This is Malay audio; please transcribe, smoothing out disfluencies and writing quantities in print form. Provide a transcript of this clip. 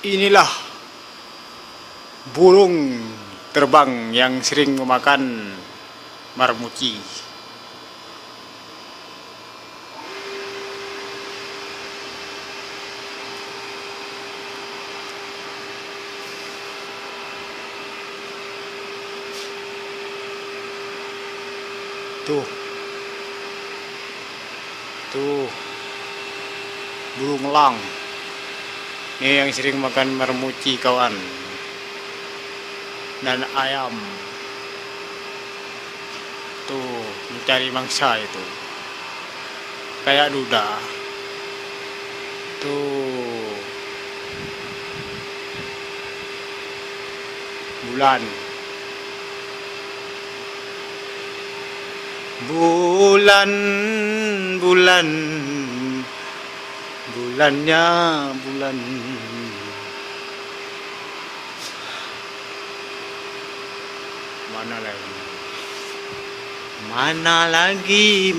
Inilah burung terbang yang sering memakan marmuci. Tuh, burung elang. Ini yang sering makan marmuci kawan. Dan ayam. Tuh, mencari mangsa itu. Kayak duda. Tuh. Bulan. Bulannya bulan. Mana lagi?